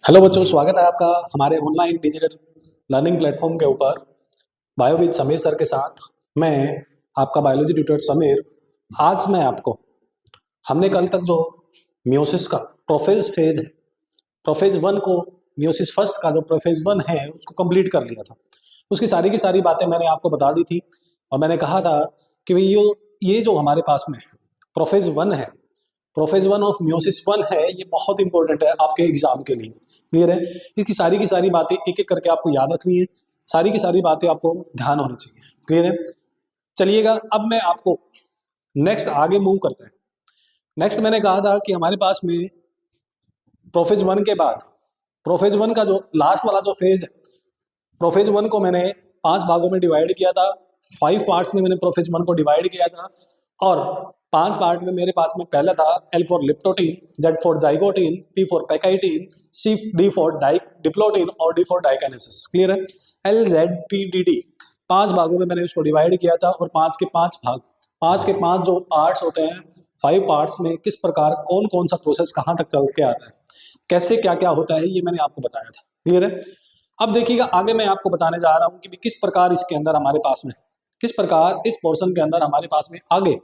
Hello बच्चों, स्वागत है आपका हमारे ऑनलाइन डिजिटल लर्निंग प्लेटफॉर्म के ऊपर बायो विद समीर सर के साथ। मैं आपका बायोलॉजी ट्यूटर समीर। आज मैं आपको हमने कल तक जो मियोसिस का प्रोफेज फेज है, प्रोफेज वन को मियोसिस फर्स्ट का जो प्रोफेज वन है उसको कंप्लीट कर लिया था। उसकी सारी की सारी बातें मैंने आपको बता दी थी और मैंने कहा था कि भाई ये जो हमारे पास में प्रोफेज वन है, prophase one of meiosis one है, ये बहुत इंपॉर्टेंट है आपके एग्जाम के लिए। क्लियर है? इसकी सारी की सारी बातें एक एक करके आपको याद रखनी है, सारी की सारी बातें आपको ध्यान होनी चाहिए। क्लियर है? चलिएगा, अब मैं आपको नेक्स्ट आगे मूव करते हैं। नेक्स्ट मैंने कहा था कि हमारे पास में प्रोफेज वन के बाद प्रोफेज वन का जो लास्ट वाला जो फेज है, प्रोफेज वन को मैंने 5 भागों में डिवाइड किया था। 5 पार्ट्स में मैंने प्रोफेज वन को डिवाइड किया था और 5 पार्ट में मेरे पास में पहला था L for leptotene, Z for zygotene, P for pachytene, C D for diplotene और डी फॉर डाइकाइनेसिस। क्लियर है? L Z P D D 5 भागों में मैंने उसको डिवाइड किया था और 5 के 5 भाग, 5 के 5 जो पार्ट्स होते हैं, 5 पार्ट्स में किस प्रकार कौन कौन सा प्रोसेस कहाँ तक चल के आता है, कैसे क्या क्या होता है, ये मैंने आपको बताया था। क्लियर है? अब देखिएगा, आगे मैं आपको बताने जा रहा हूं कि किस प्रकार इसके अंदर हमारे पास में, किस प्रकार इस पोर्शन के अंदर हमारे पास में आगे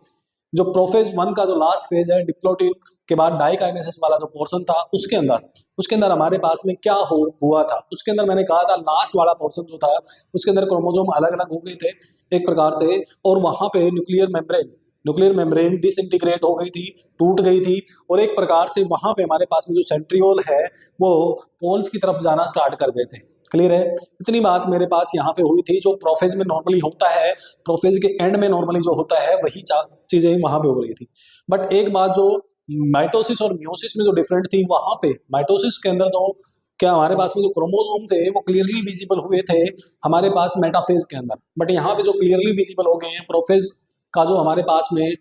जो प्रोफेज वन का जो लास्ट फेज है, डिप्लोटीन के बाद डाइकाइनेसिस वाला जो पोर्शन था, उसके अंदर हमारे पास में क्या हुआ था। उसके अंदर मैंने कहा था लास्ट वाला पोर्शन जो था उसके अंदर क्रोमोसोम अलग अलग हो गए थे एक प्रकार से, और वहां पे न्यूक्लियर मेम्ब्रेन डिसइंटीग्रेट हो गई थी, टूट गई थी, और एक प्रकार से वहां पे हमारे पास में जो सेंट्रियोल है वो पोल्स की तरफ जाना स्टार्ट कर गए थे। क्लियर है? इतनी बात मेरे पास यहाँ पे हुई थी। जो प्रोफेज में नॉर्मली होता है, प्रोफेज के एंड में नॉर्मली जो होता है वही चीजें वहां पे हो रही थी। बट एक बात जो माइटोसिस और मियोसिस में जो डिफरेंट थी, वहां पे माइटोसिस के अंदर जो क्या हमारे पास में जो क्रोमोसोम थे वो क्लियरली विजिबल हुए थे हमारे पास मेटाफेज के अंदर। बट यहाँ पे जो क्लियरली विजिबल हो गए हैं प्रोफेज का जो हमारे पास में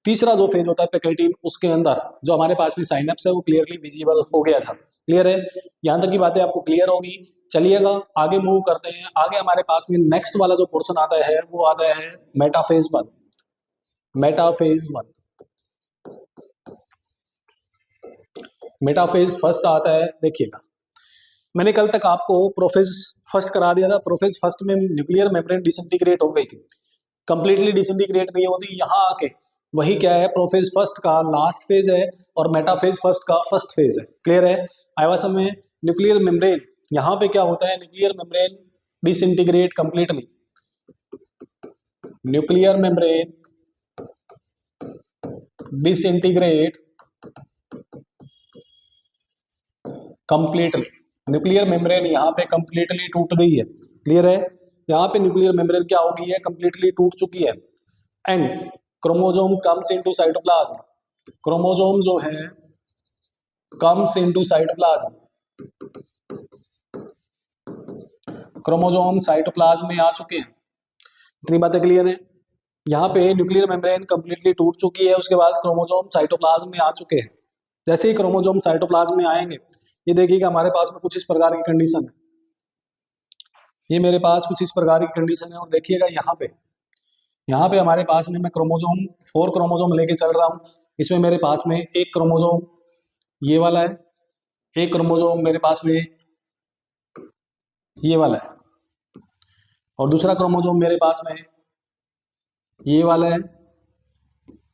तीसरा जो फेज होता है पैकेटिन, उसके अंदर जो हमारे पास में साइनेप्स है वो क्लियरली विजिबल हो गया था। क्लियर है? यहाँ तक की बातें आपको क्लियर होगी। चलिएगा आगे मूव करते हैं। आगे हमारे पास में नेक्स्ट वाला जो पोर्शन आता है वो आता है metaphase one. Metaphase one, metaphase first आता है। देखिएगा, मैंने कल तक आपको प्रोफेज फर्स्ट करा दिया था। प्रोफेज फर्स्ट में न्यूक्लियर मेम्ब्रेन डिसइंटीग्रेट हो गई थी, कंप्लीटली डिसइंटीग्रेट नहीं होती। यहाँ आके वही क्या है, प्रोफेज फर्स्ट का लास्ट फेज है और मेटाफेज फर्स्ट का फर्स्ट फेज है। क्लियर है? आया समझ में? न्यूक्लियर मेम्ब्रेन यहाँ पे क्या होता है, nuclear membrane disintegrate completely, nuclear membrane disintegrate completely, nuclear membrane यहाँ पे कंप्लीटली टूट गई है। क्लियर है? यहाँ पे न्यूक्लियर मेम्ब्रेन क्या हो गई है, कंप्लीटली टूट चुकी है। And chromosome comes into cytoplasm, chromosome जो है comes into cytoplasm, chromosome cytoplasm में आ चुके हैं। इतनी बातें क्लियर है? यहाँ पे न्यूक्लियर मेम्ब्रेन कंप्लीटली टूट चुकी है, उसके बाद क्रोमोसोम साइटोप्लाज्म में आ चुके हैं। जैसे ही क्रोमोसोम साइटोप्लाज्म में आएंगे, ये देखिएगा हमारे पास में कुछ इस प्रकार की कंडीशन है। ये मेरे पास कुछ इस प्रकार की कंडीशन है और देखिएगा यहाँ पे हमारे पास में मैं क्रोमोसोम 4 क्रोमोसोम लेके चल रहा हूँ। इसमें मेरे पास में एक क्रोमोसोम ये वाला है, एक क्रोमोसोम मेरे पास में ये वाला है, और दूसरा क्रोमोसोम मेरे पास में ये वाला है,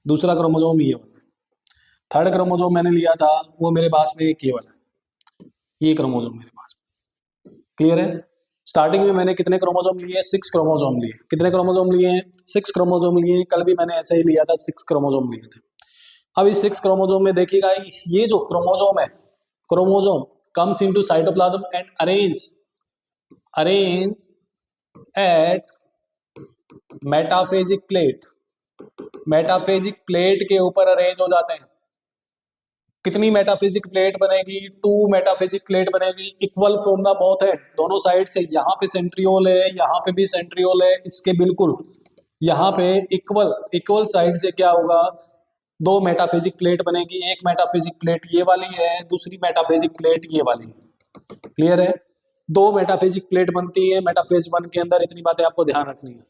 दूसरा क्रोमोसोम ये वाला है। थर्ड क्रोमोसोम मैंने लिया था वो मेरे पास में एक ये वाला है, ये क्रोमोसोम मेरे पास में। क्लियर है? स्टार्टिंग में मैंने कितने क्रोमोसोम लिए, 6 क्रोमोसोम लिए। कितने क्रोमोसोम लिए हैं? 6 क्रोमोसोम लिए हैं। कल भी मैंने ऐसे ही लिया था, 6 क्रोमोसोम लिए थे। अब इस 6 क्रोमोसोम में देखिएगा, ये जो क्रोमोसोम है, chromosome comes into cytoplasm and arrange eight metaphasic plate, metaphasic plate के ऊपर अरेंज हो जाते हैं। कितनी मेटाफिजिक प्लेट बनेगी? 2 मेटाफिजिक प्लेट बनेगी, equal from the both and, दोनों साइड से। यहाँ पे सेंट्रियोल है, यहाँ पे भी सेंट्रियोल है, इसके बिल्कुल यहाँ पे इक्वल साइड से क्या होगा, 2 मेटाफिजिक प्लेट बनेगी। एक मेटाफिजिक प्लेट ये वाली है, दूसरी मेटाफिजिक प्लेट ये वाली है। क्लियर है? 2 मेटाफिजिक प्लेट बनती है मेटाफेज वन के अंदर। इतनी बातें आपको ध्यान रखनी है।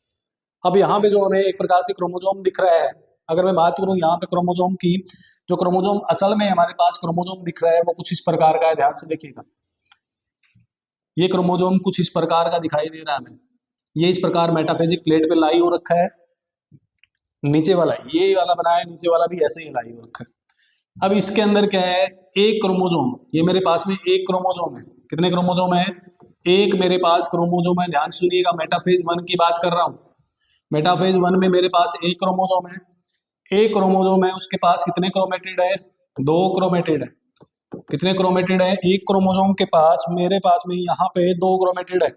अब यहाँ पे जो हमें एक प्रकार से क्रोमोसोम दिख रहा है, अगर मैं बात करूँ यहाँ पे क्रोमोसोम की, जो क्रोमोसोम असल में हमारे पास क्रोमोसोम दिख रहा है वो कुछ इस प्रकार का है। ध्यान से देखिएगा, ये क्रोमोजोम कुछ इस प्रकार का दिखाई दे रहा है हमें। ये इस प्रकार मेटाफेजिक प्लेट पे लाई हो रखा है। नीचे वाला ये वाला बनाया है, नीचे वाला भी ऐसे ही लाई हो रखा है। अब इसके अंदर क्या है, एक क्रोमोजोम, ये मेरे पास में एक क्रोमोजोम है। कितने क्रोमोजोम है? एक मेरे पास क्रोमोजोम है। ध्यान सुनिएगा, मेटाफेज 1 की बात कर रहा हूं। मेटाफेज 1 में मेरे पास एक क्रोमोजोम है। एक क्रोमोजोम है, उसके पास कितने क्रोमेटिड है? 2 क्रोमेटिड है। कितने क्रोमेटिड है? एक क्रोमोजोम के पास, मेरे पास में यहाँ पे 2 क्रोमेटिड है।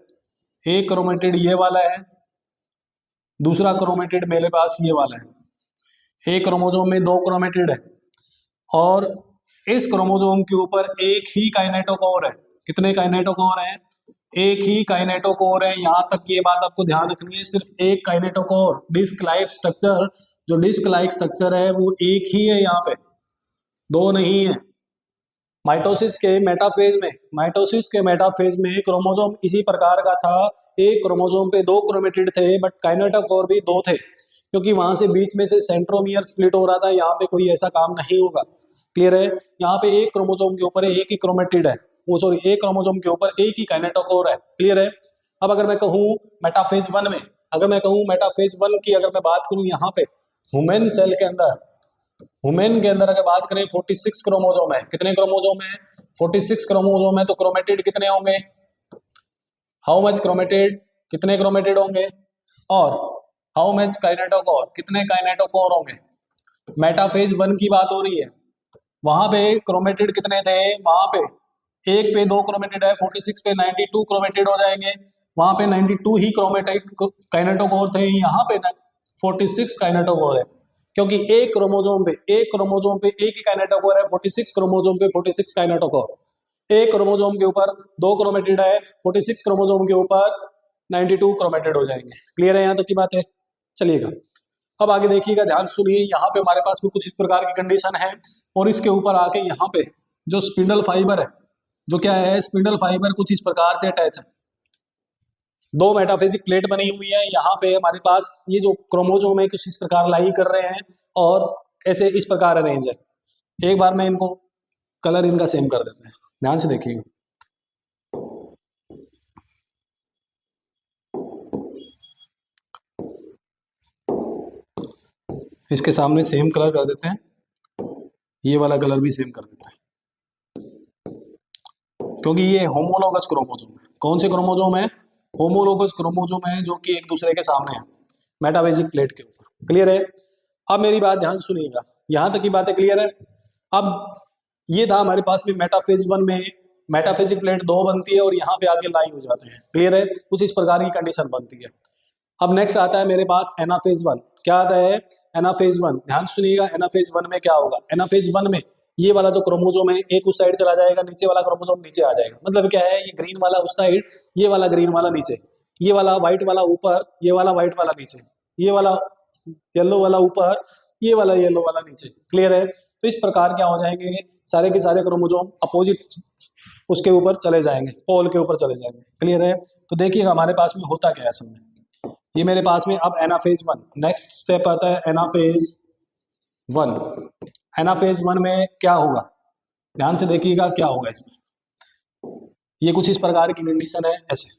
एक क्रोमेटिड ये वाला है, दूसरा क्रोमेटिड मेरे पास ये वाला है। एक क्रोमोजोम में 2 क्रोमेटिड है और इस क्रोमोजोम के ऊपर एक ही काइनेटोकोर है। कितने काइनेटोकोर हैं? एक ही काइनेटोकोर है। यहां तक ये बात आपको ध्यान रखनी है, सिर्फ एक काइनेटोकोर। डिस्क लाइक स्ट्रक्चर, जो डिस्क लाइक स्ट्रक्चर है वो एक ही है, यहाँ पे 2 नहीं है। माइटोसिस के मेटाफेज में क्रोमोजोम इसी प्रकार का था। एक क्रोमोजोम पे 2 क्रोमेटिड थे, बट काइनेटोकोर भी 2 थे, क्योंकि वहां से बीच में से सेंट्रोमियर स्प्लिट हो रहा था। यहाँ पे कोई ऐसा काम नहीं होगा। क्लियर है? यहाँ पे एक क्रोमोजोम के ऊपर एक ही क्रोमेटिड है, वो सॉरी एक क्रोमोजोम के ऊपर एक ही काइनेटोकोर है। क्लियर है? अब अगर मैं कहूँ मेटाफेज 1 में, अगर मैं कहूँ मेटाफेज 1 की अगर मैं बात करूँ, यहाँ पे ह्यूमन सेल के अंदर, ह्यूमन के अंदर अगर बात करें 46 क्रोमोजोम है। कितने क्रोमोजोम है? 46 क्रोमोजोम है। तो क्रोमेटिड कितने होंगे? How much chromatid? कितने क्रोमेटिड होंगे? और हाउ मच काइनेटोकोर? कितने काइनेटोकोर होंगे? मेटाफेज 1 की बात हो रही है। वहां पे क्रोमेटिड कितने थे? वहां पे एक पे 2 क्रोमेटिड है, 46 पे 92 क्रोमेटिड हो जाएंगे। वहां पे 92 ही क्रोमेटिड काइनेटोकोर थे, यहाँ पे 46 काइनेटोकोर है, क्योंकि एक क्रोमोजोम पे एक ही काइनेटोकोर है। 46 क्रोमोजोम पे 46 काइनेटोकोर। एक क्रोमोजोम के ऊपर 2 क्रोमेटिड है, 46 क्रोमोजोम के ऊपर 92 क्रोमेटिड हो जाएंगे। क्लियर है यहाँ तक की बात है? चलिएगा, अब आगे देखिएगा, ध्यान सुनिए। यहाँ पे हमारे पास में कुछ इस प्रकार की कंडीशन है, और इसके ऊपर आके यहाँ पे जो स्पिंडल फाइबर है, जो क्या है, स्पिंडल फाइबर कुछ इस प्रकार से अटैच है। 2 मेटाफेजिक प्लेट बनी हुई है। यहाँ पे हमारे पास ये जो क्रोमोजोम है कुछ इस प्रकार लाई कर रहे हैं, और ऐसे इस प्रकार अरेंज है। एक बार मैं इनको कलर इनका सेम कर देते हैं, ध्यान से देखिएगा। इसके सामने सेम कलर कर देते हैं, ये वाला कलर भी सेम कर देते हैं, क्योंकि ये होमोलोगस क्रोमोजोम है। कौन से क्रोमोजोम है? होमोलोगस क्रोमोजोम है, जो कि एक दूसरे के सामने है मेटाफेजिक प्लेट के ऊपर। क्लियर है? अब मेरी बात ध्यान सुनिएगा, यहां तक की बातें क्लियर है। अब ये था हमारे पास में मेटाफेज 1 में मेटाफेजिक प्लेट 2 बनती है, और यहाँ पे आके लाई हो जाते हैं। क्लियर है? कुछ इस प्रकार की कंडीशन बनती है। अब नेक्स्ट आता है मेरे पास एनाफेज 1। क्या आता है? एनाफेज 1। ध्यान सुनिएगा, एनाफेज 1 में क्या होगा? एनाफेज 1 में ये वाला जो क्रोमोजोम है एक उस साइड चला जाएगा, नीचे वाला क्रोमोजोम नीचे आ जाएगा। मतलब क्या है, ये ग्रीन वाला उस साइड, ये वाला ग्रीन वाला नीचे, ये वाला व्हाइट वाला ऊपर, ये वाला व्हाइट वाला नीचे, ये वाला येलो वाला ऊपर, ये वाला येलो वाला नीचे। क्लियर है? तो इस प्रकार क्या हो जाएंगे, सारे के सारे क्रोमोजोम अपोजिट उसके ऊपर चले जाएंगे, पोल के ऊपर चले जाएंगे। क्लियर है? तो देखिएगा हमारे पास में होता क्या है असल में। ये मेरे पास में अब एनाफेज 1, नेक्स्ट स्टेप आता है एनाफेज 1। एनाफेज 1 में क्या होगा? ध्यान से देखिएगा क्या होगा इसमें। ये कुछ इस प्रकार की कंडीशन है। ऐसे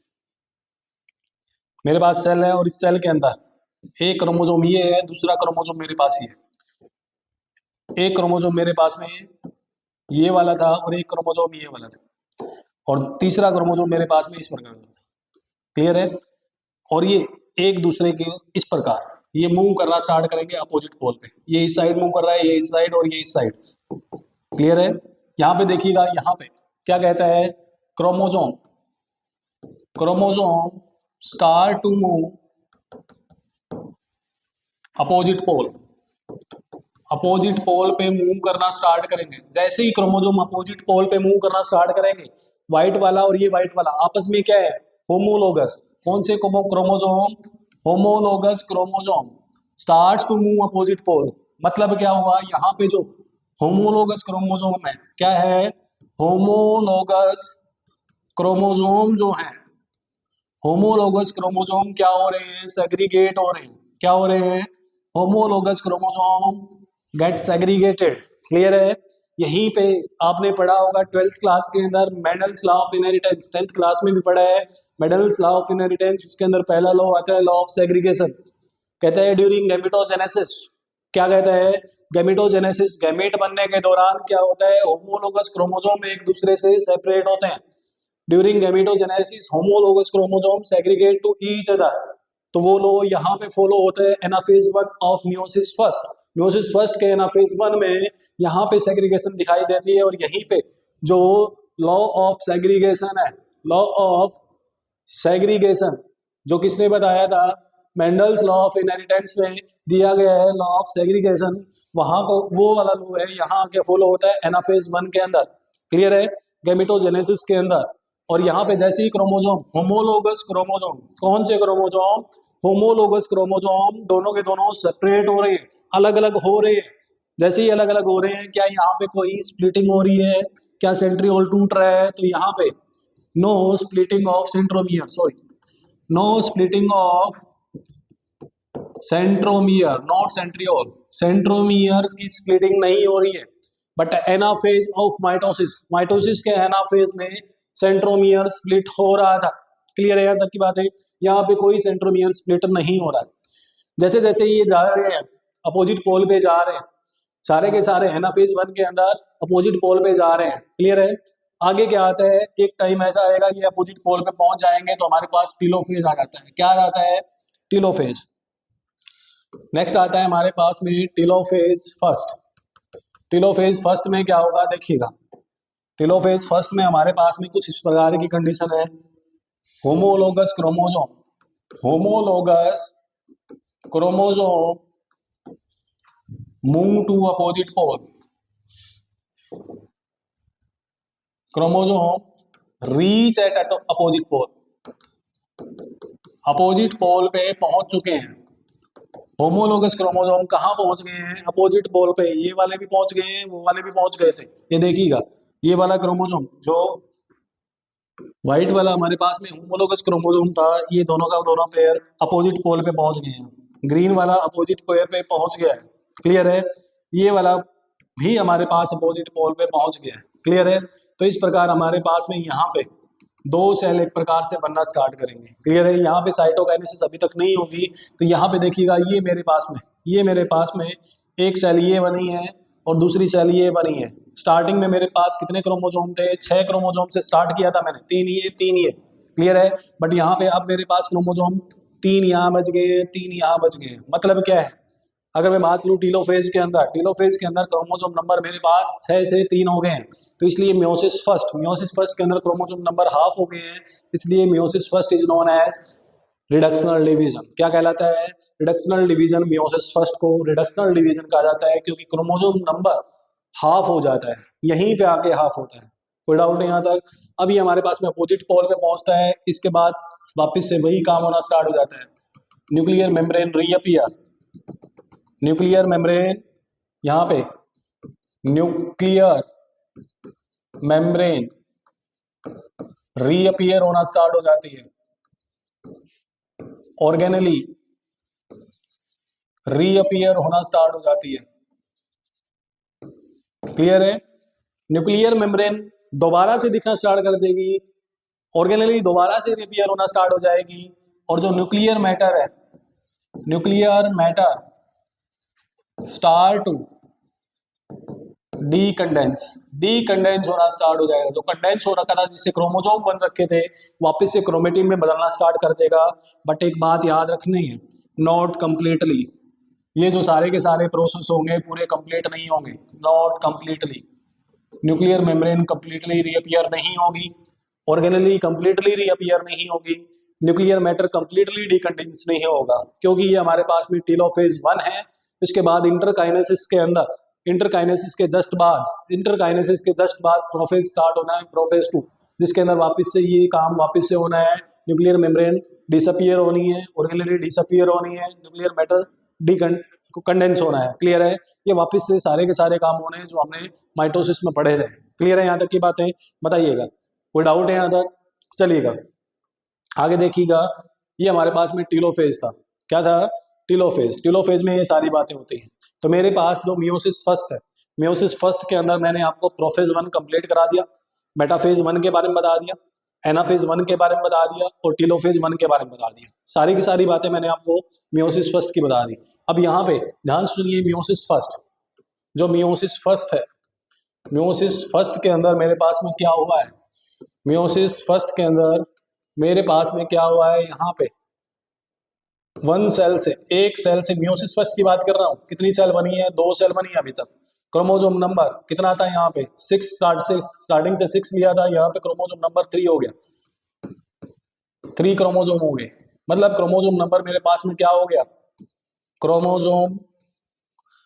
मेरे पास सेल है, और इस सेल के अंदर एक क्रोमोजोम ये है, दूसरा क्रोमोजोम मेरे पास ये है। एक क्रोमोजोम मेरे पास में ये वाला था, और एक क्रोमोजोम ये वाला था, और तीसरा क्रोमोजोम मेरे पास में इस प्रकार का था। क्लियर है? और ये एक दूसरे के इस प्रकार ये मूव करना स्टार्ट करेंगे अपोजिट पोल पे। ये इस साइड मूव कर रहा है, ये इस साइड, और ये इस साइड। क्लियर है? यहाँ पे देखिएगा, यहाँ पे क्या कहता है, chromosome start to move opposite pole पे मूव करना स्टार्ट करेंगे। जैसे ही क्रोमोजोम अपोजिट पोल पे मूव करना स्टार्ट करेंगे, व्हाइट वाला और ये व्हाइट वाला आपस में क्या है, होमोलोगस। कौन से chromosome? Homologous chromosome starts to move opposite pole. मतलब क्या हुआ, यहाँ पे जो होमोलोगस क्रोमोजोम है, क्या है, होमोलोगस क्रोमोजोम जो है, होमोलोगस क्रोमोजोम क्या हो रहे हैं, सेग्रीगेट हो रहे हैं। क्या हो रहे हैं? Homologous chromosome gate segregated. Clear है? यहीं पे आपने पढ़ा होगा 12th क्लास के अंदर Mendel's law of inheritance, 10th class में भी पढ़ा है मेंडल्स लॉ ऑफ इनहेरिटेंस। उसके अंदर पहला लॉ आता है लॉ ऑफ सेग्रीगेशन। कहता है ड्यूरिंग गैमेटोजेनेसिस, क्या कहता है, गैमेटोजेनेसिस, गैमेट बनने के दौरान क्या होता है, होमोलोगस क्रोमोसोम एक दूसरे से सेपरेट होते हैं। During gametogenesis homologous chromosome segregate to each other. तो वो लो यहाँ पे फॉलो होता है anaphase 1 of meiosis first. Meiosis first के एनाफेज 1 में यहाँ पे सेग्रीगेशन दिखाई देती है, और यहीं पे जो लॉ ऑफ सेग्रीगेशन है, लॉ ऑफ सेग्रीगेशन जो किसने बताया था, मेंडल्स लॉ ऑफ इनहेरिटेंस में दिया गया है लॉ ऑफ सेग्रीगेशन, वहां को वो वाला लॉ है यहाँ आके फॉलो होता है एनाफेज 1 के अंदर। क्लियर है, गैमेटोजेनेसिस के अंदर। और यहाँ पे जैसे ही क्रोमोसोम, होमोलोगस क्रोमोसोम, कौन से क्रोमोसोम, होमोलोगस क्रोमोसोम, दोनों के दोनों सेपरेट हो रहे हैं, अलग अलग हो रहे हैं। जैसे ही अलग अलग हो रहे हैं, क्या यहाँ पे कोई स्प्लिटिंग हो रही है, क्या सेंट्रियोल टूट रहा है, तो यहाँ पे no splitting of centromere, sorry no splitting of centromere, not centriole, centromere की स्प्लिटिंग नहीं हो रही है। But anaphase of mitosis, mitosis के एनाफेज में सेंट्रोमियर स्प्लिट हो रहा था। क्लियर है, यहाँ तक की बात है। यहाँ पे कोई सेंट्रोमियर स्प्लिट नहीं हो रहा है। जैसे जैसे ये जा रहे हैं अपोजिट पोल पे जा रहे हैं, सारे के सारे एनाफेज 1 के अंदर अपोजिट पोल पे जा रहे हैं। क्लियर है, आगे क्या आता है, एक टाइम ऐसा आएगा ये अपोजिट पोल पे पहुंच जाएंगे तो हमारे पास टीलोफेज आ जाता है। क्या आ जाता है, टीलोफेज। नेक्स्ट आता है हमारे पास में टीलोफेज फर्स्ट। टीलोफेज फर्स्ट में क्या होगा देखिएगा, टीलोफेज फर्स्ट में हमारे पास में कुछ इस प्रकार की कंडीशन है, homologous chromosome, homologous chromosome move to opposite pole, chromosome reach at opposite pole, opposite pole पे पहुंच चुके हैं। होमोलोगस क्रोमोसोम कहाँ पहुंच गए हैं, अपोजिट पोल पे। ये वाले भी पहुंच गए हैं, वो वाले भी पहुंच गए थे। ये देखिएगा, ये वाला क्रोमोसोम जो व्हाइट वाला हमारे पास में होमोलोगस क्रोमोसोम था, ये दोनों का दोनों पेयर अपोजिट पोल पे पहुंच गए हैं। ग्रीन वाला अपोजिट पेयर पे पहुंच गया है। क्लियर है, ये वाला भी हमारे पास अपोजिट पोल पे पहुंच गया है। क्लियर है, तो इस प्रकार हमारे पास में यहाँ पे दो सेल एक प्रकार से बनना स्टार्ट करेंगे। क्लियर है, यहाँ पे साइटोकाइनेसिस अभी तक नहीं होगी, तो यहाँ पे देखिएगा ये मेरे पास में एक सेल ये बनी है और दूसरी सेल ये बनी है। स्टार्टिंग में मेरे पास कितने क्रोमोसोम थे, 6 क्रोमोसोम से स्टार्ट किया था मैंने, 3 ये। क्लियर है, बट यहाँ पे अब मेरे पास क्रोमोसोम 3 यहाँ बच गए, 3 यहाँ बच गए। मतलब क्या है, अगर मैं बात लूँ टीलोफेज के अंदर क्रोमोसोम नंबर मेरे पास 6 से 3 हो गए हैं, तो इसलिए मियोसिस फर्स्ट के अंदर क्रोमोसोम नंबर हाफ हो गए हैं, इसलिए meiosis first is known as reductional division. क्या कहलाता है, रिडक्शनल डिवीजन। मियोसिस फर्स्ट को रिडक्शनल डिवीजन कहा जाता है क्योंकि क्रोमोसोम नंबर हाफ हो जाता है, यहीं पे आके हाफ होता है। कोई डाउट नहीं यहाँ तक। अभी हमारे पास में अपोजिट पोल पे पहुंचता है, इसके बाद वापस से वही काम होना स्टार्ट हो जाता है। Nuclear membrane reappear, nuclear membrane, यहाँ पे न्यूक्लियर मेम्ब्रेन रीअपियर होना स्टार्ट हो जाती है। ऑर्गेनली रीअपियर होना स्टार्ट हो जाती है। क्लियर है, न्यूक्लियर मेम्ब्रेन दोबारा से दिखना स्टार्ट कर देगी, ऑर्गेनली दोबारा से रीअपियर होना स्टार्ट हो जाएगी, और जो न्यूक्लियर मैटर है, nuclear matter start to decondense होना स्टार्ट हो जाएगा। जो कंडेंस हो रखा था, जिससे क्रोमोसोम बन रखे थे, वापस से क्रोमेटिन में बदलना स्टार्ट कर देगा। बट एक बात याद रखनी है, नॉट कंप्लीटली। ये जो सारे के सारे प्रोसेस होंगे पूरे कंप्लीट नहीं होंगे, not completely. Nuclear membrane completely reappear नहीं होगी, ऑर्गेनली कंप्लीटली रीअपियर नहीं होगी, न्यूक्लियर मैटर कंप्लीटली डीकंडेंस नहीं होगा, क्योंकि ये हमारे पास में टीलोफेज 1 है। इसके बाद इंटरकाइनेसिस के अंदर, इंटरकाइनेसिस के जस्ट बाद प्रोफेज स्टार्ट होना है, प्रोफेज 2, जिसके अंदर वापस से ये काम वापस से होना है। न्यूक्लियर मेम्ब्रेन डिसअपियर होनी है, ऑर्गेनली डिसअपियर होनी है, न्यूक्लियर मैटर कंडेंस होना है। क्लियर है, ये वापस से सारे के सारे काम होने हैं जो हमने माइटोसिस में पढ़े थे। क्लियर है, यहाँ तक की बातें बताइएगा, कोई डाउट है यहाँ तक? चलिएगा आगे देखिएगा। ये हमारे पास में टीलोफेज था। क्या था? टीलोफेज में ये सारी बातें होती हैं। तो मेरे पास जो मियोसिस फर्स्ट है, मियोसिस फर्स्ट के अंदर मैंने आपको प्रोफेज 1 कंप्लीट करा दिया, मेटाफेज 1 के बारे में बता दिया, एनाफेज 1 के बारे में बता दिया और टीलोफेज 1 के बारे में बता दिया। सारी की सारी बातें मैंने आपको मियोसिस फर्स्ट की बता दी। अब यहाँ पे ध्यान सुनिए, मियोसिस फर्स्ट, जो मियोसिस फर्स्ट है, मियोसिस फर्स्ट के अंदर मेरे पास में क्या हुआ है, मियोसिस फर्स्ट के अंदर मेरे पास में क्या हुआ है, यहाँ पे वन सेल से, एक सेल से, मियोसिस फर्स्ट की बात कर रहा हूँ, कितनी सेल बनी है, 2 सेल बनी है अभी तक। क्रोमोसोम नंबर कितना था यहाँ पे 6, स्टार्टिंग से 6 लिया था, यहाँ पे क्रोमोसोम नंबर 3 हो गया, 3 क्रोमोसोम हो गए। मतलब क्रोमोसोम नंबर मेरे पास में क्या हो गया, क्रोमोसोम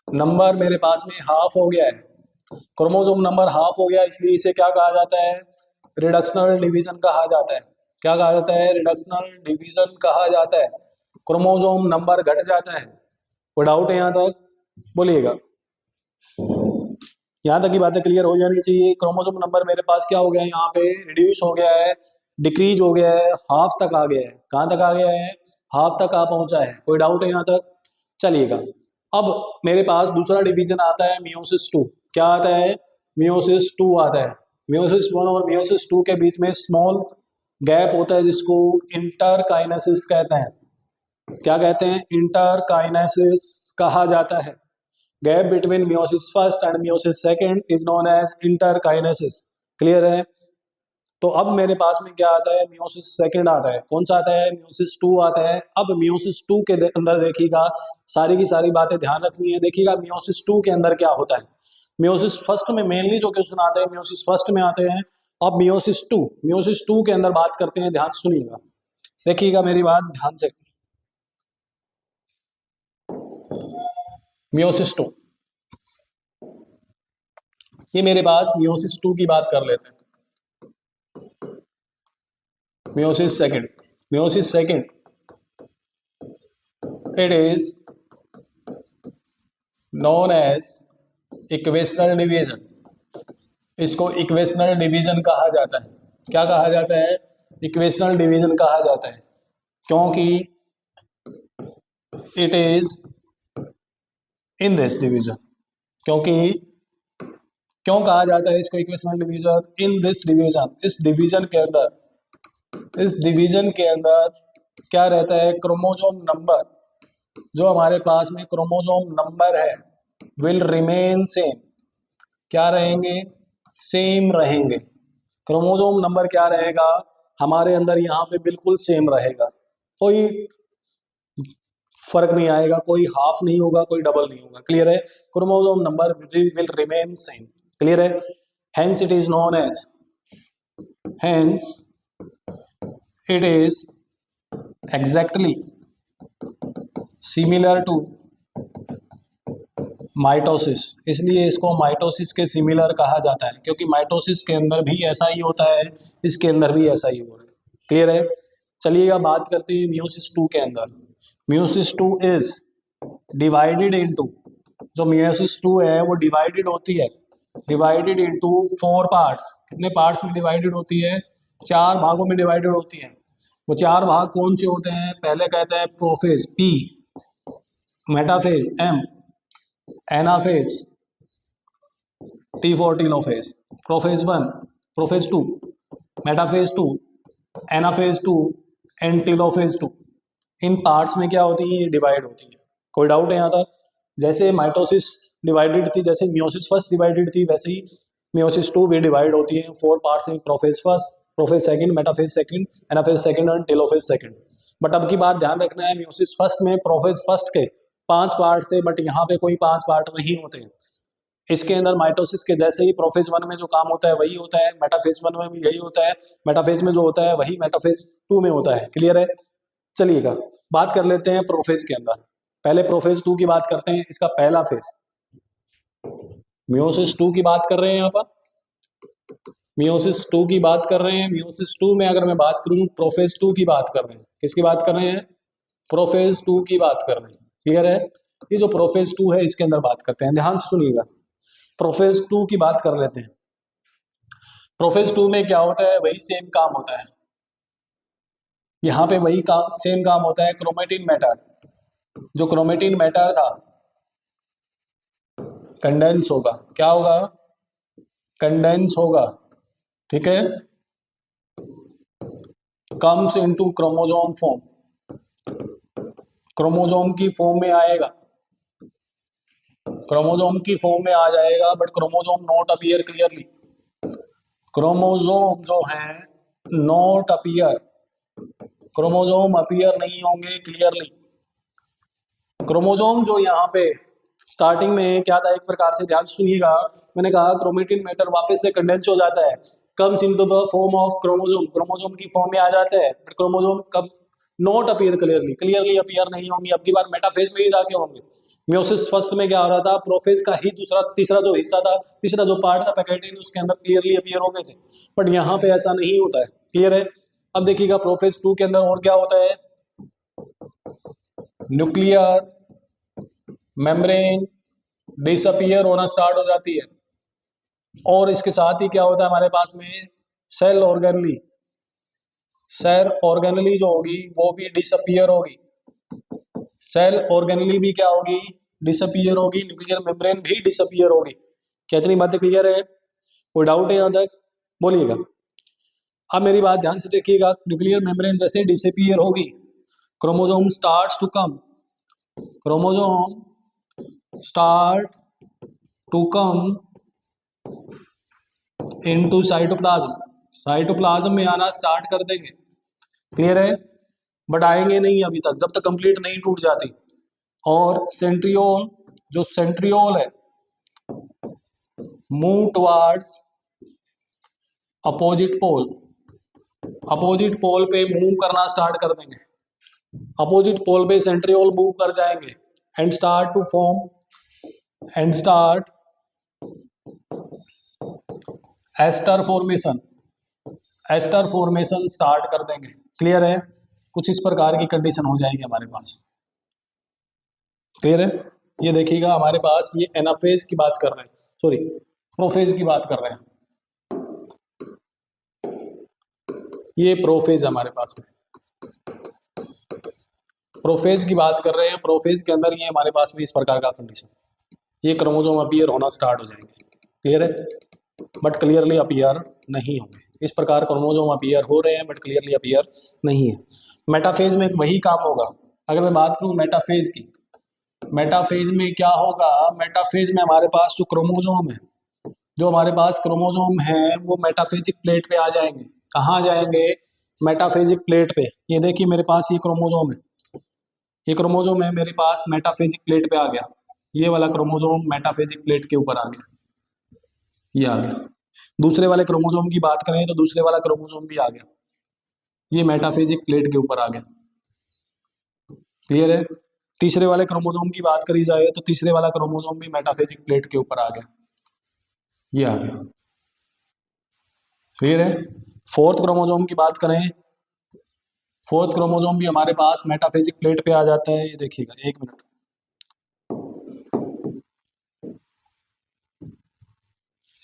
नंबर मेरे पास में हाफ हो गया है। क्रोमोसोम नंबर हाफ हो गया, इसलिए इसे क्या कहा जाता है, रिडक्शनल डिवीजन कहा जाता है। क्या कहा जाता है, रिडक्शनल डिवीजन कहा जाता है। क्रोमोसोम नंबर घट जाता है। कोई डाउट है यहाँ तक, बोलिएगा। यहाँ तक की बातें क्लियर हो जानी चाहिए। क्रोमोसोम नंबर मेरे पास क्या हो गया है, यहाँ पे रिड्यूस हो गया है, डिक्रीज हो गया है, हाफ तक आ गया है। कहाँ तक आ गया है, हाफ तक आ पहुंचा है। कोई डाउट है यहाँ तक, चलिएगा। अब मेरे पास दूसरा डिवीजन आता है मियोसिस 2। क्या आता है, मियोसिस 2 आता है। मियोसिस 1 और मियोसिस 2 के बीच में स्मॉल गैप होता है, जिसको इंटरकाइनेसिस कहते हैं। क्या कहते हैं, इंटरकाइनेसिस कहा जाता है। Gap between meiosis first and meiosis second is known as interkinesis. Clear है। तो अब मेरे पास में क्या आता है, मियोसिस सेकंड आता है। कौन सा आता है, मियोसिस 2 आता है। अब मियोसिस 2 के अंदर देखिएगा, सारी की सारी बातें ध्यान रखनी है। देखिएगा मियोसिस 2 के अंदर क्या होता है। मियोसिस फर्स्ट में मेनली जो क्वेश्चन आते हैं मियोसिस फर्स्ट में आते हैं। अब मियोसिस 2 के अंदर बात करते हैं, ध्यान सुनिएगा, देखिएगा मेरी बात ध्यान से। मियोसिस 2, ये मेरे पास मियोसिस 2 की बात कर लेते हैं। Meiosis second, meiosis second, it is known as equational division. इसको इक्वेशनल डिवीजन कहा जाता है। क्या कहा जाता है, इक्वेशनल डिवीजन कहा जाता है, क्योंकि it is in this division. क्योंकि क्यों कहा जाता है इसको equational division, in this division, इस डिवीजन के अंदर, इस डिवीजन के अंदर क्या रहता है, क्रोमोसोम नंबर, जो हमारे पास में क्रोमोसोम नंबर है, विल रिमेन सेम। क्या रहेंगे, सेम रहेंगे। क्रोमोसोम नंबर क्या रहेगा हमारे अंदर, यहाँ पे बिल्कुल सेम रहेगा, कोई फर्क नहीं आएगा, कोई हाफ नहीं होगा, कोई डबल नहीं होगा। क्लियर है, chromosome number will remain same. Clear है, hence it is known as, hence it is exactly similar to mitosis. इसलिए इसको माइटोसिस के सिमिलर कहा जाता है, क्योंकि माइटोसिस के अंदर भी ऐसा ही होता है, इसके अंदर भी ऐसा ही हो रहा है। क्लियर है, चलिएगा बात करते हैं मियोसिस 2 के अंदर। मियोसिस 2 इज डिवाइडेड इनटू, जो मियोसिस 2 है वो डिवाइडेड होती है, डिवाइडेड इनटू 4 पार्ट्स। कितने पार्ट्स में डिवाइडेड होती है, 4 भागों में डिवाइडेड होती है। वो 4 भाग कौन से होते हैं, पहले कहता है prophase P, metaphase M, anaphase T4 telophase, prophase 1, prophase 2, metaphase 2, anaphase 2 and telophase 2। In parts में क्या होती है, डिवाइड होती है। कोई डाउट है यहाँ तक, जैसे माइटोसिस डिवाइडेड थी, जैसे मियोसिस फर्स्ट डिवाइडेड थी, वैसे ही मियोसिस 2 भी डिवाइड होती है 4 पार्ट्स में, prophase first, prophase second, metaphase second, anaphase second और टेलोफेज सेकंड। बट अब की बात ध्यान रखना है, मियोसिस फर्स्ट में प्रोफेज फर्स्ट के 5 पार्ट थे, बट यहाँ पे कोई 5 पार्ट नहीं होते हैं। इसके अंदर माइटोसिस के जैसे ही प्रोफेज 1 में जो काम होता है वही होता है, मेटाफेज 1 में भी यही होता है, मेटाफेज में जो होता है वही मेटाफेज 2 में होता है। क्लियर है, चलिएगा बात कर लेते हैं प्रोफेज के अंदर। पहले प्रोफेज 2 की बात करते हैं, इसका पहला फेज। मियोसिस 2 की बात कर रहे हैं, यहाँ पर मियोसिस 2 की बात कर रहे हैं। मियोसिस 2 में अगर मैं बात करूं, प्रोफेज 2 की बात कर रहे हैं। किसकी बात कर रहे हैं, प्रोफेज 2 की बात कर रहे हैं। क्लियर है, ये जो प्रोफेज 2 है इसके अंदर बात करते हैं, ध्यान से सुनिएगा। प्रोफेज 2 की बात कर लेते हैं। प्रोफेज 2 में क्या होता है, वही सेम काम होता है, यहाँ पे वही काम, सेम काम होता है। क्रोमेटिन मैटर, जो क्रोमेटिन मैटर था, कंडेंस होगा, क्या होगा, कंडेंस होगा, ठीक है, comes into chromosome form, chromosome की फॉर्म में आएगा, क्रोमोसोम की फॉर्म में आ जाएगा, but chromosome not appear clearly, chromosome जो है नॉट अपीयर, क्रोमोसोम अपीयर नहीं होंगे क्लियरली। क्रोमोसोम जो यहाँ पे स्टार्टिंग में क्या था, एक प्रकार से ध्यान सुनिएगा, मैंने कहा क्रोमेटिन मैटर वापस से कंडेंस हो जाता है, comes into the form of chromosome, chromosome की फॉर्म में आ जाता है, बट क्रोमोसोम कब not appear clearly, clearly appear नहीं होंगे, अब की बार मेटाफेज में ही जाके होंगे। म्योसिस फर्स्ट में क्या हो रहा था, प्रोफेज का ही दूसरा तीसरा जो हिस्सा था, तीसरा जो पार्ट था पैकेटिन, उसके अंदर क्लियरली अपीयर हो गए थे, बट यहाँ पे ऐसा नहीं होता है, क्लियर है। अब देखिएगा प्रोफेज 2 के अंदर और क्या होता है, न्यूक्लियर मेम्ब्रेन डिसअपीयर होना स्टार्ट हो जाती है, और इसके साथ ही क्या होता है हमारे पास में, सेल ऑर्गेनली, सेल ऑर्गेनली जो होगी वो भी डिसअपीयर होगी, सेल ऑर्गेनली भी क्या होगी, डिसअपीयर होगी, न्यूक्लियर मेम्ब्रेन भी डिसअपीयर होगी। क्या इतनी बातें क्लियर है, कोई डाउट है यहाँ तक, बोलिएगा। अब मेरी बात ध्यान से देखिएगा, न्यूक्लियर मेम्ब्रेन जैसे डिसअपीयर होगी, chromosome starts to come, chromosome start to come into cytoplasm, cytoplasm में आना स्टार्ट कर देंगे, क्लियर है, बट आएंगे नहीं अभी तक, जब तक कंप्लीट नहीं टूट जाती। और सेंट्रियोल, जो सेंट्रियोल है, move towards opposite pole, opposite pole पे मूव करना स्टार्ट कर देंगे, अपोजिट पोल पे सेंट्रियोल मूव कर जाएंगे, and start to form, and start aster formation, aster formation start कर देंगे, क्लियर है। कुछ इस प्रकार की कंडीशन हो जाएगी हमारे पास, क्लियर है। ये देखिएगा हमारे पास ये एनाफेज की बात कर रहे हैं, सॉरी प्रोफेज की बात कर रहे हैं, ये प्रोफेज हमारे पास में, प्रोफेज की बात कर रहे हैं, प्रोफेज के अंदर ये हमारे पास में इस प्रकार का कंडीशन, ये क्रोमोसोम अपीयर होना स्टार्ट हो जाएंगे, क्लियर है, बट क्लियरली अपीयर नहीं होंगे। इस प्रकार क्रोमोसोम अपीयर हो रहे हैं बट क्लियरली अपीयर नहीं है। मेटाफेज में वही काम होगा। अगर मैं बात करूं मेटाफेज की, मेटाफेज में क्या होगा, मेटाफेज में हमारे पास जो क्रोमोसोम है, जो हमारे पास क्रोमोसोम है वो मेटाफेजिक प्लेट पे आ जाएंगे। कहाँ जाएंगे, मेटाफेजिक प्लेट पे। ये देखिए मेरे पास ये क्रोमोसोम है, ये क्रोमोसोम है मेरे पास, मेटाफेजिक प्लेट पे आ गया, ये वाला क्रोमोसोम मेटाफेजिक प्लेट के ऊपर आ गया, ये आ गया। दूसरे वाले क्रोमोसोम की बात करें तो दूसरे वाला क्रोमोसोम भी आ गया, ये मेटाफेजिक प्लेट के ऊपर आ गया, क्लियर है। तीसरे वाले क्रोमोसोम की बात करी जाए तो तीसरे वाला क्रोमोसोम भी मेटाफेजिक प्लेट के ऊपर आ गया, ये आ गया, क्लियर है। फोर्थ क्रोमोसोम की बात करें, फोर्थ क्रोमोसोम भी हमारे पास मेटाफेजिक प्लेट पे आ जाता है, ये देखिएगा, एक मिनट,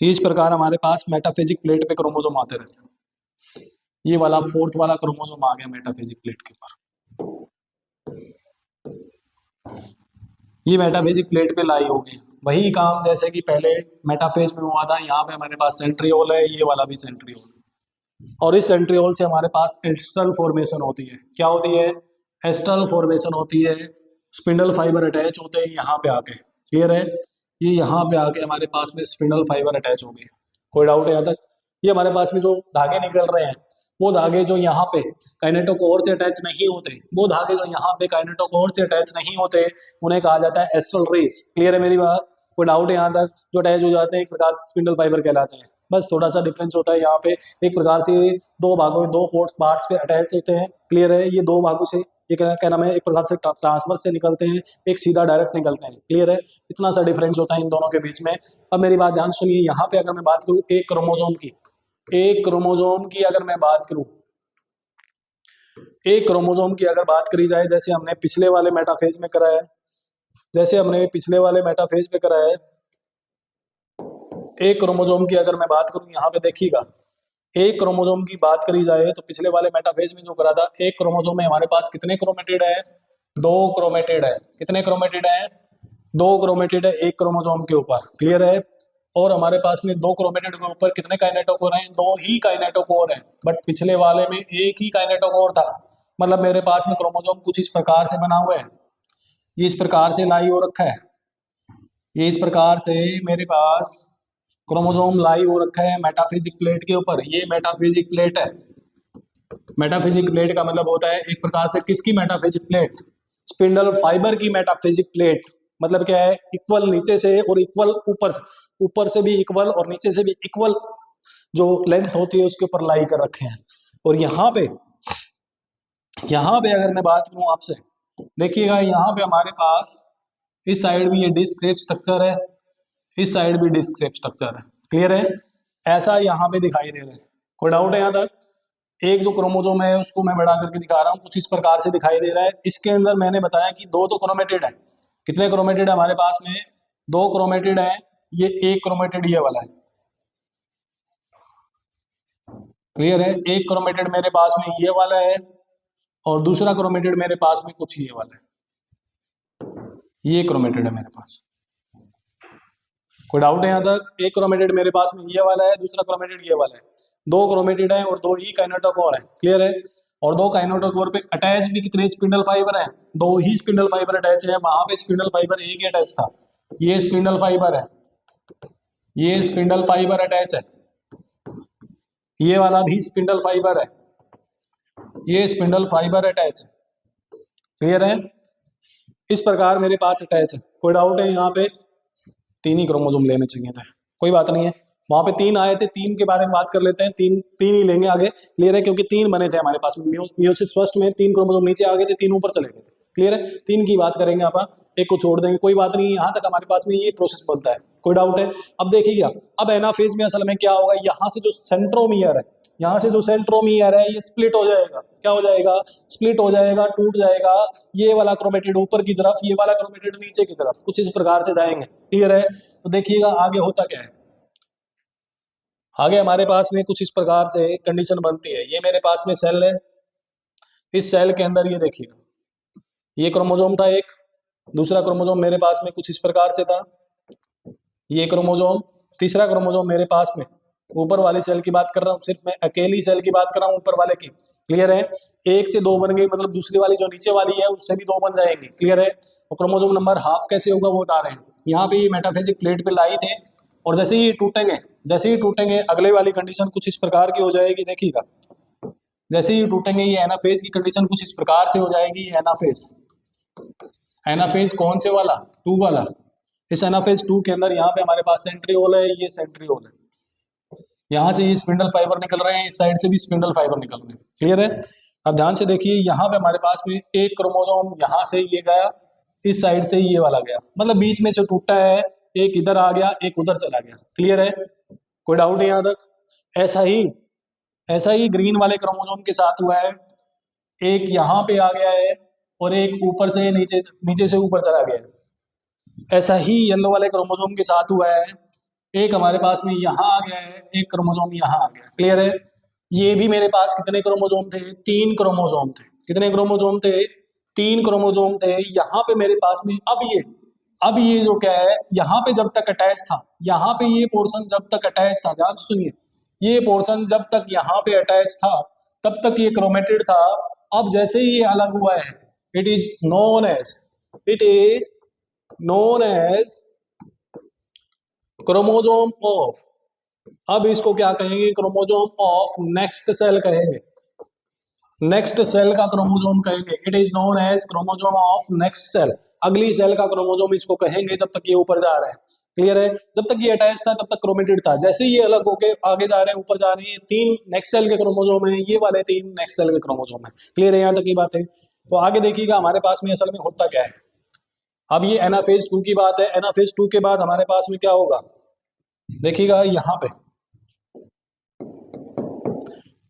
इस प्रकार हमारे पास मेटाफेजिक प्लेट पे क्रोमोसोम आते रहते हैं। ये वाला फोर्थ वाला क्रोमोसोम आ गया मेटाफेजिक प्लेट के ऊपर, ये मेटाफेजिक प्लेट पे लाई होगी। वही काम जैसे कि पहले मेटाफेज में हुआ था, यहाँ पे हमारे पास सेंट्रियोल है, ये वाला भी सेंट्रियोल, और इस सेंट्रियोल से हमारे पास एस्ट्रल फॉर्मेशन होती है। क्या होती है, एस्ट्रल फॉर्मेशन होती है, स्पिंडल फाइबर अटैच होते हैं यहाँ पे आके, क्लियर है। ये यहाँ पे आके हमारे पास में स्पिंडल फाइबर अटैच हो गए, कोई डाउट है यहाँ तक। ये हमारे पास में जो धागे निकल रहे हैं, वो धागे जो यहाँ पे काइनेटोकोर से अटैच नहीं होते, वो धागे जो यहाँ पे काइनेटोकोर से अटैच नहीं होते, उन्हें कहा जाता है एस्ट्रल रेस, क्लियर है मेरी बात, कोई डाउट है यहाँ तक। जो अटैच हो जाते हैं एक प्रकार से स्पिंडल फाइबर कहलाते हैं, बस थोड़ा सा डिफरेंस होता है यहाँ पे, एक प्रकार से दो भागों में, दो पार्ट्स पे अटैच होते हैं, क्लियर है। ये दो भागों से, ये क्या नाम है, एक प्रकार से ट्रांसफर से निकलते हैं, एक सीधा डायरेक्ट निकलते हैं, क्लियर है। इतना सा डिफरेंस होता है इन दोनों के बीच में। अब मेरी बात ध्यान सुनिए, यहाँ पे अगर मैं बात करूँ एक क्रोमोसोम की, एक क्रोमोसोम की अगर मैं बात करूँ, एक क्रोमोसोम की अगर बात करी जाए, जैसे हमने पिछले वाले मेटाफेज में करा है, जैसे हमने पिछले वाले मेटाफेज में करा है, एक क्रोमोसोम की अगर मैं बात करूं, यहाँ पे देखिएगा, एक क्रोमोसोम की बात करी जाए तो पिछले वाले मेटाफेज में जो करा था, एक क्रोमोसोम में हमारे पास कितने क्रोमेटिड है, दो क्रोमेटिड है, कितने क्रोमेटिड है, दो क्रोमेटिड है एक क्रोमोसोम के ऊपर, क्लियर है। और हमारे पास में दो क्रोमेटिड के ऊपर कितने काइनेटोकोर हैं? दो ही काइनेटोकोर हैं, बट पिछले वाले में एक ही काइनेटोकोर था। मतलब मेरे पास में क्रोमोसोम कुछ इस प्रकार से बना हुआ है, ये इस प्रकार से लाई हो रखा है, ये इस प्रकार से मेरे पास क्रोमोसोम लाई हो रखा है मेटाफिजिक प्लेट के ऊपर। ये मेटाफिजिक प्लेट है। मेटाफिजिक प्लेट का मतलब होता है एक प्रकार से किसकी मेटाफिजिक प्लेट? स्पिंडल फाइबर की मेटाफिजिक प्लेट। मतलब क्या है? इक्वल नीचे से और इक्वल ऊपर से, ऊपर से भी इक्वल और नीचे से भी इक्वल जो लेंथ होती है उसके ऊपर लाई कर रखे हैं। और यहाँ पे अगर मैं बात करूं आपसे, देखिएगा यहाँ पे हमारे पास इस साइड भी ये डिस्क शेप स्ट्रक्चर है, इस साइड भी डिस्क शेप स्ट्रक्चर है, क्लियर है। ऐसा यहाँ पे दिखाई दे रहा है। कोई डाउट है यहाँ तक? एक जो क्रोमोसोम है उसको मैं बढ़ा करके दिखा रहा हूँ, कुछ इस प्रकार से दिखाई दे रहा है। इसके अंदर मैंने बताया कि दो तो क्रोमेटिड है। कितने क्रोमेटिड है हमारे पास में? दो क्रोमेटिड है। ये एक क्रोमेटिड ये वाला है, क्लियर है। एक क्रोमेटिड मेरे पास में ये वाला है और दूसरा क्रोमेटिड मेरे पास में कुछ ये वाला है। ये क्रोमेटिड है मेरे पास। कोई डाउट है यहाँ तक? एक क्रोमेटिड मेरे पास में ये वाला है, दूसरा क्रोमेटिड ये वाला है। दो क्रोमेटिड है और दो ही काइनेटोकोर है, क्लियर है। और दो काइनेटोकोर पे अटैच भी कितने स्पिंडल फाइबर है? दो ही स्पिंडल फाइबर अटैच है। वहां पे स्पिंडल फाइबर एक ही अटैच था, ये स्पिंडल फाइबर है, ये स्पिंडल फाइबर अटैच है, ये वाला भी स्पिंडल फाइबर है, ये स्पिंडल फाइबर अटैच है, क्लियर है। इस प्रकार मेरे पास अटैच है। कोई डाउट है यहाँ पे? तीन ही क्रोमोसोम लेने चाहिए थे, कोई बात नहीं है। वहां पे तीन आए थे, तीन के बारे में बात कर लेते हैं। तीन तीन ही लेंगे आगे, क्लियर है, क्योंकि तीन बने थे हमारे पास में। मियोसिस फर्स्ट में तीन क्रोमोसोम नीचे आ गए थे, तीन ऊपर चले गए थे, क्लियर है। तीन की बात करेंगे आप, एक को छोड़ देंगे, कोई बात नहीं। यहाँ तक हमारे पास में ये प्रोसेस बनता है, कोई डाउट है? अब देखिएगा, अब एनाफेज में असल में क्या होगा, यहाँ से जो सेंट्रोमियर है, यहाँ से जो सेंट्रोमियर है ये स्प्लिट हो जाएगा। क्या हो जाएगा? स्प्लिट हो जाएगा, टूट जाएगा। ये वाला क्रोमेटिड ऊपर की तरफ, ये वाला क्रोमेटिड नीचे की तरफ, कुछ इस प्रकार से जाएंगे, क्लियर है। तो देखिएगा आगे होता क्या है। आगे हमारे पास में कुछ इस प्रकार से कंडीशन बनती है। ये मेरे पास में सेल है, इस सेल के अंदर ये देखिएगा, ये क्रोमोसोम था एक, दूसरा क्रोमोसोम मेरे पास में कुछ इस प्रकार से था, ये क्रोमोसोम, तीसरा क्रोमोसोम मेरे पास में, ऊपर वाली सेल की बात कर रहा हूँ, सिर्फ मैं अकेली सेल की बात कर रहा हूँ ऊपर वाले की, क्लियर है। एक से दो बन गई, मतलब दूसरी वाली जो नीचे वाली है उससे भी दो बन जाएंगी, क्लियर है। और क्रोमोसोम नंबर हाफ कैसे होगा वो बता रहे हैं। यहाँ पे ये मेटाफिजिक प्लेट पे लाई थे और जैसे ही टूटेंगे, जैसे ही टूटेंगे अगले वाली कंडीशन कुछ इस प्रकार की हो जाएगी। देखिएगा, जैसे ही टूटेंगे ये एनाफेज की कंडीशन कुछ इस प्रकार से हो जाएगी। एनाफेज, एनाफेज कौन से वाला? टू वाला। इस एनाफेज टू के अंदर यहाँ पे हमारे पास सेंट्रियोल है, ये सेंट्रियोल है, यहाँ से ये स्पिंडल फाइबर निकल रहे हैं, इस साइड से भी स्पिंडल फाइबर निकल रहे हैं, क्लियर है। अब ध्यान से देखिए, यहाँ पे हमारे पास में एक क्रोमोसोम यहाँ से ये गया, इस साइड से ये वाला गया, मतलब बीच में से टूटा है, एक इधर आ गया एक उधर चला गया, क्लियर है। कोई डाउट नहीं यहाँ तक? ऐसा ही ग्रीन वाले क्रोमोसोम के साथ हुआ है, एक यहाँ पे आ गया है और एक ऊपर से नीचे, नीचे से ऊपर चला गया है। ऐसा ही येलो वाले क्रोमोसोम के साथ हुआ है, एक हमारे पास में यहाँ आ गया है, एक क्रोमोसोम यहाँ आ गया, क्लियर है। ये भी मेरे पास कितने क्रोमोसोम थे? तीन क्रोमोसोम थे। कितने क्रोमोसोम थे? तीन क्रोमोसोम थे। यहाँ पे मेरे पास में अब ये जो क्या है, यहाँ पे जब तक अटैच था, यहाँ पे ये पोर्शन जब तक अटैच था, ध्यान से सुनिए, ये पोर्शन जब तक यहाँ पे अटैच था तब तक ये क्रोमेटिड था। अब जैसे ही ये अलग हुआ है, it is known as chromosome of, अब इसको क्या कहेंगे? क्रोमोसोम ऑफ नेक्स्ट सेल कहेंगे, नेक्स्ट सेल का क्रोमोसोम कहेंगे। It is known as chromosome of next cell, अगली सेल का क्रोमोसोम इसको कहेंगे जब तक ये ऊपर जा रहा है, क्लियर है। जब तक ये अटैच था तब तक क्रोमेटिड था, जैसे ही ये अलग होके आगे जा रहे हैं, ऊपर जा रहे हैं, तीन नेक्स्ट सेल के क्रोमोसोम है, ये वाले तीन नेक्स्ट सेल के क्रोमोसोम है, क्लियर है यहाँ तक की बात है। तो आगे देखिएगा हमारे पास में असल में होता क्या है। अब ये एनाफेज 2 की बात है, एनाफेज 2 के बाद हमारे पास में क्या होगा, देखिएगा यहाँ पे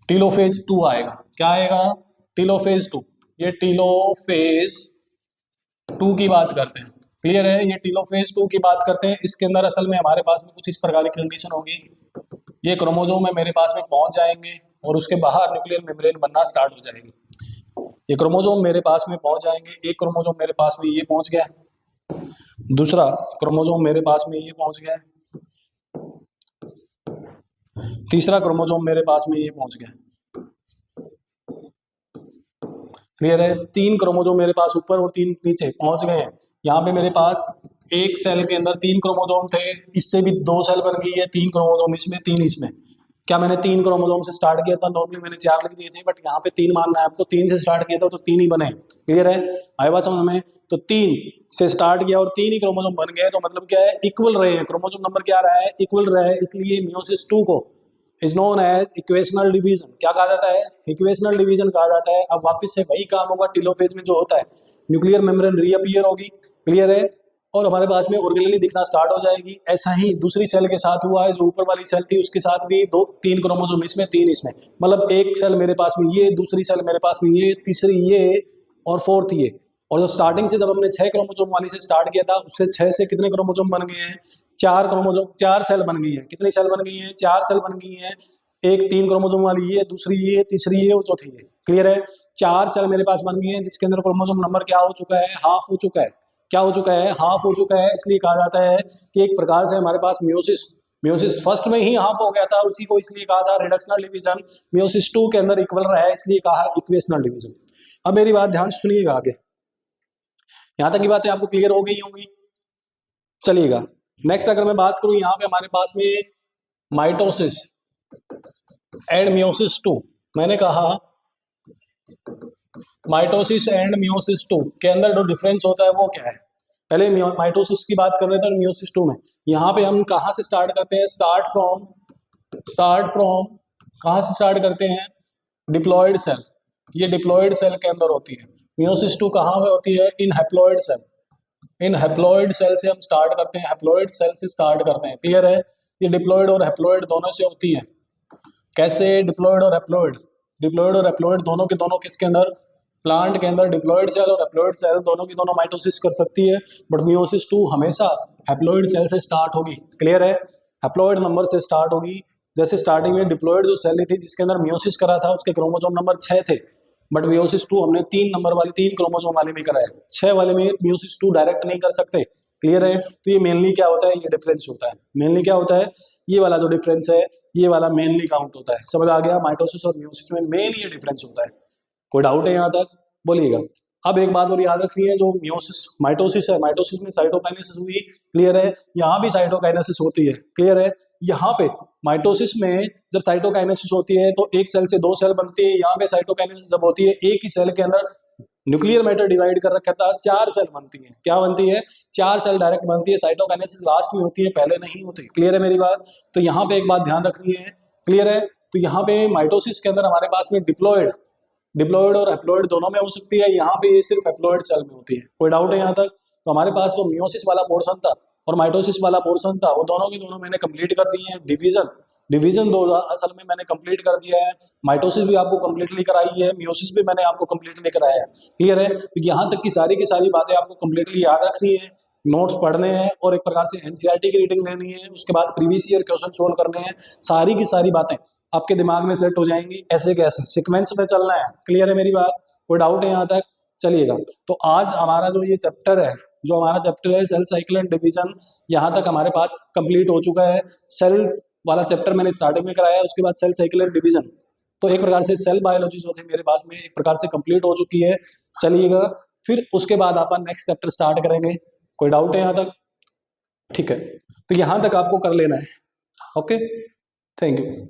टीलोफेज 2 आएगा। क्या आएगा? टीलोफेज 2। ये टीलोफेज 2 की बात करते हैं, क्लियर है। ये टीलोफेज 2 की बात करते हैं। इसके अंदर असल में हमारे पास में कुछ इस प्रकार की कंडीशन होगी, ये क्रोमोसोम है मेरे पास में पहुंच जाएंगे और उसके बाहर न्यूक्लियर मेम्ब्रेन बनना स्टार्ट हो जाएगी। ये क्रोमोसोम मेरे पास में पहुंच जाएंगे, एक क्रोमोसोम मेरे पास में ये पहुंच गया, दूसरा क्रोमोसोम मेरे पास में ये पहुंच गया है, तीसरा क्रोमोसोम मेरे पास में ये पहुंच गया। क्लियर है? 3 क्रोमोसोम मेरे पास ऊपर और 3 नीचे पहुंच गए हैं। यहाँ पे मेरे पास एक सेल के अंदर 3 क्रोमोसोम थे, इससे भी 2 सेल बन गई है, 3 क्रोमोसोम इसमें 3 इसमें। क्या मैंने 3 क्रोमोसोम से स्टार्ट किया था? नॉर्मली मैंने 4 लिख दिए थे, बट यहाँ पे 3 मानना है आपको। 3 से स्टार्ट किया था तो 3 ही बने। क्लियर है? आए बात समझ में? तो 3 से स्टार्ट किया और 3 ही क्रोमोसोम बन गए, तो मतलब क्या है, इक्वल रहे हैं। क्रोमोसोम नंबर क्या रहा है? इक्वल रहा है, इसलिए मियोसिस 2 को is known as equational division. क्या कहा जाता है? इक्वेशनल डिवीजन कहा जाता है। अब वापस से वही काम होगा टेलोफेज में जो होता है, न्यूक्लियर मेम्ब्रेन रीअपीयर होगी। क्लियर है? और हमारे पास में ऑर्गेनली दिखना स्टार्ट हो जाएगी। ऐसा ही दूसरी सेल के साथ हुआ है, जो ऊपर वाली सेल थी उसके साथ भी 2-3 क्रोमोसोम इसमें 3 इसमें, मतलब एक सेल मेरे पास में ये, दूसरी सेल मेरे पास में ये, तीसरी ये और फोर्थ ये। और जो स्टार्टिंग से जब हमने 6 क्रोमोसोम वाली से स्टार्ट किया था, उससे 6 से कितने क्रोमोसोम बन गए हैं? 4 क्रोमोसोम, 4 सेल बन गई है। कितनी सेल बन गई है? 4 सेल बन गई है। एक 3 क्रोमोसोम वाली ये, दूसरी ये, तीसरी ये और चौथी ये। क्लियर है? 4 सेल मेरे पास बन गई है, जिसके अंदर क्रोमोसोम नंबर क्या हो चुका है? हाफ हो चुका है। क्या हो चुका है? हाफ हो चुका है। इसलिए कहा जाता है कि एक प्रकार से हमारे पास मियोसिस मियोसिस फर्स्ट में ही हाफ हो गया था, उसी को इसलिए कहा था रिडक्शनल डिवीजन। मियोसिस 2 के अंदर इक्वल रहा है, इसलिए कहा इक्वेशनल डिवीजन। अब मेरी बात ध्यान से सुनिएगा आगे। यहां तक की बातें आपको क्लियर हो गई होंगी। चलिएगा नेक्स्ट, अगर मैं बात करूं, यहाँ पे हमारे पास में माइटोसिस एंड मियोसिस 2। मैंने कहा माइटोसिस एंड मियोसिस 2 के अंदर जो डिफरेंस होता है वो क्या है? पहले माइटोसिस की बात कर रहे थे और मियोसिस 2 में। यहाँ पे हम कहाँ से स्टार्ट करते हैं? स्टार्ट फ्रॉम कहाँ से स्टार्ट करते हैं? Diploid cell. ये डिप्लॉयड सेल के अंदर होती है। मियोसिस 2 कहाँ पे होती है? इन हैप्लॉयड सेल। इन हैप्लॉयड सेल से हम स्टार्ट करते हैं, हैप्लॉयड सेल से स्टार्ट करते हैं। क्लियर है? ये डिप्लॉयड और हैप्लॉयड दोनों से होती है। कैसे? डिप्लॉयड और हैप्लॉयड, डिप्लॉयड और हैप्लॉयड दोनों के दोनों किसके अंदर? प्लांट के अंदर। डिप्लॉयड सेल और हैप्लॉयड सेल दोनों की दोनों माइटोसिस कर सकती है, बट मियोसिस 2 हमेशा हैप्लॉयड सेल से स्टार्ट होगी। क्लियर है? हैप्लॉयड नंबर से स्टार्ट होगी। जैसे स्टार्टिंग में डिप्लॉयड जो सेल थी जिसके अंदर मियोसिस करा था, उसके क्रोमोसोम नंबर 6 थे, बट मियोसिस 2 हमने 3 नंबर वाली 3 क्रोमोसोम वाले में कराया। 6 वाले में मियोसिस 2 डायरेक्ट नहीं कर सकते। क्लियर है? तो ये मेनली क्या होता है? ये डिफरेंस होता है। मेनली क्या होता है? ये वाला जो डिफरेंस है, ये वाला मेनली काउंट होता है। समझ आ गया? माइटोसिस और मियोसिस में मेन ये डिफरेंस होता है। कोई डाउट है यहाँ तक? बोलिएगा। अब एक बात और याद रखनी है, जो मियोसिस माइटोसिस है, माइटोसिस में साइटोकाइनेसिस हुई। क्लियर है? यहाँ भी साइटोकाइनेसिस होती है। क्लियर है? यहाँ पे माइटोसिस में जब साइटोकाइनेसिस होती है तो एक सेल से 2 सेल बनती है। यहाँ पे साइटोकाइनेसिस जब होती है, एक ही सेल के अंदर न्यूक्लियर मैटर डिवाइड कर रखा था, 4 सेल बनती है। क्या बनती है? 4 सेल डायरेक्ट बनती है। साइटोकाइनेसिस लास्ट में होती है, पहले नहीं होती। क्लियर है मेरी बात? तो यहाँ पे एक बात ध्यान रखनी है। क्लियर है? तो यहाँ पे माइटोसिस के अंदर हमारे पास में डिप्लॉयड और हैप्लॉयड दोनों में हो सकती है। यहाँ पे ये सिर्फ हैप्लॉयड सेल में होती है। कोई डाउट है यहाँ तक? तो हमारे पास जो मियोसिस वाला पोर्शन था और माइटोसिस वाला पोर्शन था, वो दोनों की दोनों मैंने कंप्लीट कर दिए हैं। डिवीजन दो असल में मैंने कंप्लीट कर दिया है। माइटोसिस भी आपको कंप्लीटली कराई है, मियोसिस भी मैंने आपको कंप्लीटली कराया है। क्लियर है? तो यहाँ तक की सारी बातें आपको कंप्लीटली याद रखनी है, नोट्स पढ़ने हैं और एक प्रकार से एनसीईआरटी की रीडिंग लेनी है। उसके बाद प्रीवियस ईयर क्वेश्चन सोल्व करने हैं। सारी की सारी बातें आपके दिमाग में सेट हो जाएंगी। ऐसे कैसे सीक्वेंस में चलना है। क्लियर है मेरी बात? कोई डाउट है यहाँ तक? चलिएगा। तो आज हमारा जो ये चैप्टर है, जो हमारा चैप्टर है सेल साइकिल एंड डिवीजन, यहाँ तक हमारे पास कंप्लीट हो चुका है। सेल वाला चैप्टर मैंने स्टार्टिंग में कराया, उसके बाद सेल साइकिल एंड डिवीजन। तो एक प्रकार से सेल बायोलॉजी जो थी मेरे पास में एक प्रकार से कंप्लीट हो चुकी है। चलिएगा, फिर उसके बाद अपन नेक्स्ट चैप्टर स्टार्ट करेंगे। कोई डाउट है यहाँ तक? ठीक है, तो यहाँ तक आपको कर लेना है। Okay, thank you.